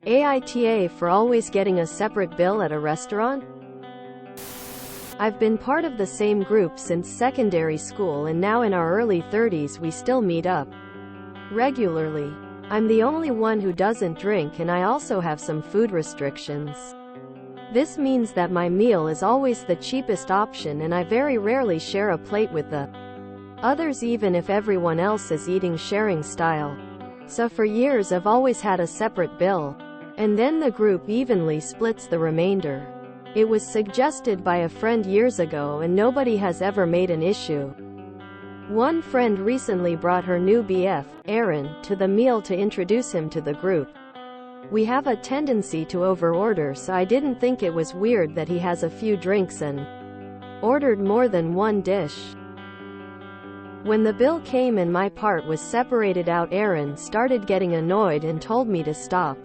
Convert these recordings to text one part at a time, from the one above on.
AITA for always getting a separate bill at a restaurant? I've been part of the same group since secondary school, and now in our early 30s we still meet up regularly. I'm the only one who doesn't drink, and I also have some food restrictions. This means that my meal is always the cheapest option, and I very rarely share a plate with the others, even if everyone else is eating sharing style. So for years I've always had a separate bill, and then the group evenly splits the remainder. It was suggested by a friend years ago, and nobody has ever made an issue. One friend recently brought her new BF, Aaron, to the meal to introduce him to the group. We have a tendency to overorder, so I didn't think it was weird that he has a few drinks and ordered more than one dish. When the bill came and my part was separated out, Aaron started getting annoyed and told me to stop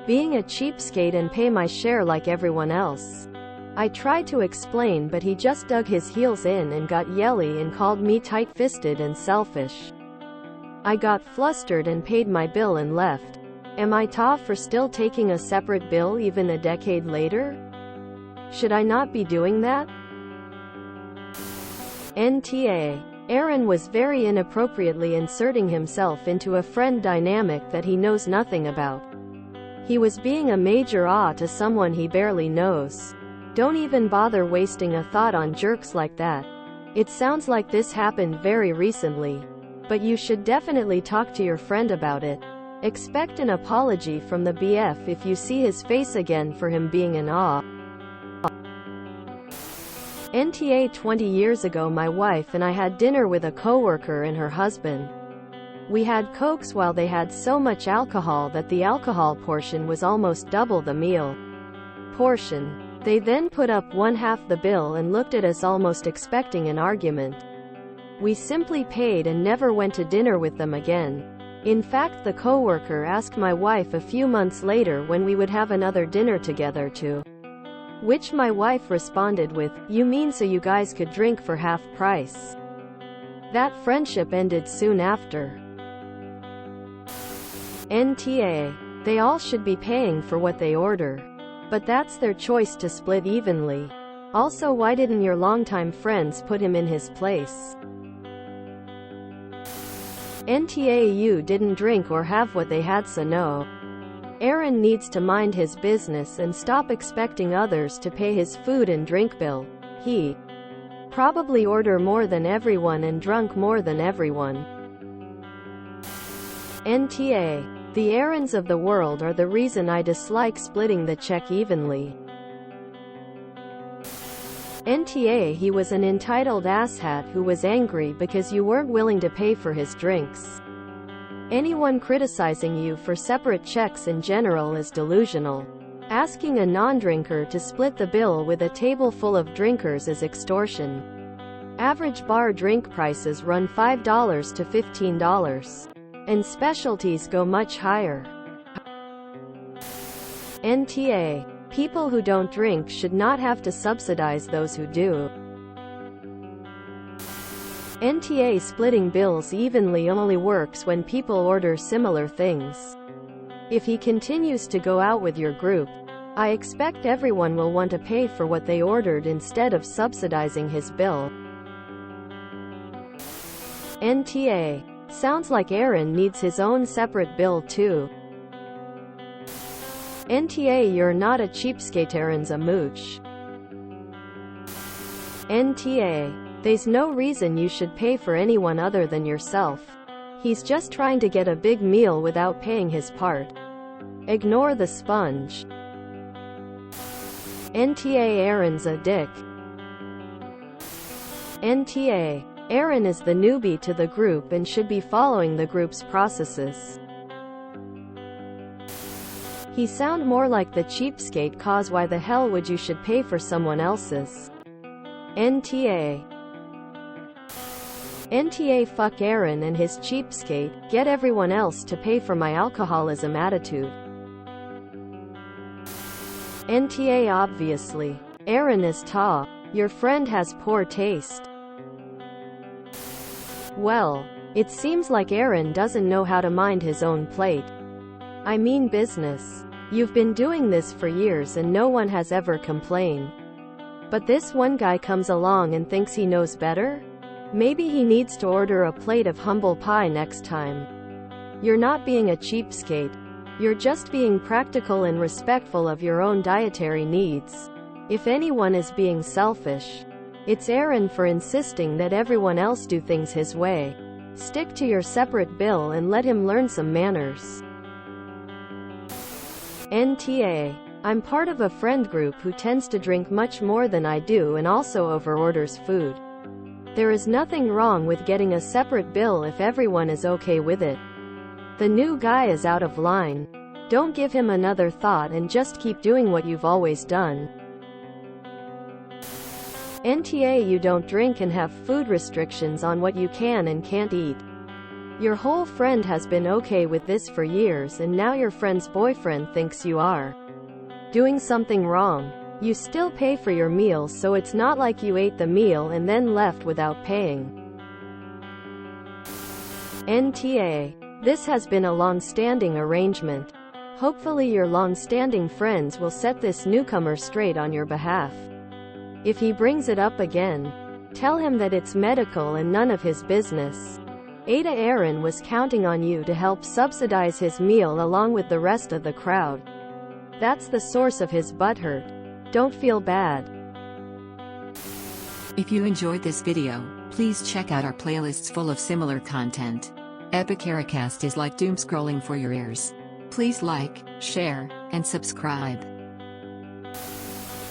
being a cheapskate and pay my share like everyone else. I tried to explain, but he just dug his heels in and got yelly and called me tight-fisted and selfish. I got flustered and paid my bill and left. Am I tough for still taking a separate bill even a decade later? Should I not be doing that? NTA. Aaron was very inappropriately inserting himself into a friend dynamic that he knows nothing about. He was being a major to someone he barely knows. Don't even bother wasting a thought on jerks like that. It sounds like this happened very recently, but you should definitely talk to your friend about it. Expect an apology from the BF if you see his face again for him being an NTA. 20 years ago, my wife and I had dinner with a coworker and her husband. We had Cokes while they had so much alcohol that the alcohol portion was almost double the meal portion. They then put up one half the bill and looked at us almost expecting an argument. We simply paid and never went to dinner with them again. In fact, the coworker asked my wife a few months later when we would have another dinner together to which my wife responded with, "You mean so you guys could drink for half price?" That friendship ended soon after. NTA. They all should be paying for what they order. But that's their choice to split evenly. Also, why didn't your longtime friends put him in his place? NTA. You didn't drink or have what they had, so no. Aaron needs to mind his business and stop expecting others to pay his food and drink bill. He probably ordered more than everyone and drunk more than everyone. NTA. The Aarons of the world are the reason I dislike splitting the check evenly. NTA. He was an entitled asshat who was angry because you weren't willing to pay for his drinks. Anyone criticizing you for separate checks in general is delusional. Asking a non-drinker to split the bill with a table full of drinkers is extortion. Average bar drink prices run $5 to $15. And specialties go much higher. NTA. People who don't drink should not have to subsidize those who do. NTA. Splitting bills evenly only works when people order similar things. If he continues to go out with your group, I expect everyone will want to pay for what they ordered instead of subsidizing his bill. NTA. Sounds like Aaron needs his own separate bill too. NTA. You're not a cheapskate, Aaron's a mooch. NTA. There's no reason you should pay for anyone other than yourself. He's just trying to get a big meal without paying his part. Ignore the sponge. NTA. Aaron's a dick. NTA. Aaron is the newbie to the group and should be following the group's processes. He sound more like the cheapskate, cause why the hell would you should pay for someone else's? NTA. NTA. Fuck Aaron and his cheapskate, get everyone else to pay for my alcoholism attitude. NTA. Obviously. Aaron is ta. Your friend has poor taste. Well, it seems like Aaron doesn't know how to mind his own plate. I mean business. You've been doing this for years and no one has ever complained. But this one guy comes along and thinks he knows better? Maybe he needs to order a plate of humble pie next time. You're not being a cheapskate. You're just being practical and respectful of your own dietary needs. If anyone is being selfish, it's Aaron for insisting that everyone else do things his way. Stick to your separate bill and let him learn some manners. NTA. I'm part of a friend group who tends to drink much more than I do and also overorders food. There is nothing wrong with getting a separate bill if everyone is okay with it. The new guy is out of line. Don't give him another thought and just keep doing what you've always done. NTA. You don't drink and have food restrictions on what you can and can't eat. Your whole friend has been okay with this for years and now your friend's boyfriend thinks you are doing something wrong. You still pay for your meals, so it's not like you ate the meal and then left without paying. NTA. This has been a long-standing arrangement. Hopefully your long-standing friends will set this newcomer straight on your behalf. If he brings it up again, tell him that it's medical and none of his business. AITA. Aaron was counting on you to help subsidize his meal along with the rest of the crowd. That's the source of his butthurt. Don't feel bad. If you enjoyed this video, please check out our playlists full of similar content. AmITheAsshole is like doom scrolling for your ears. Please like, share, and subscribe.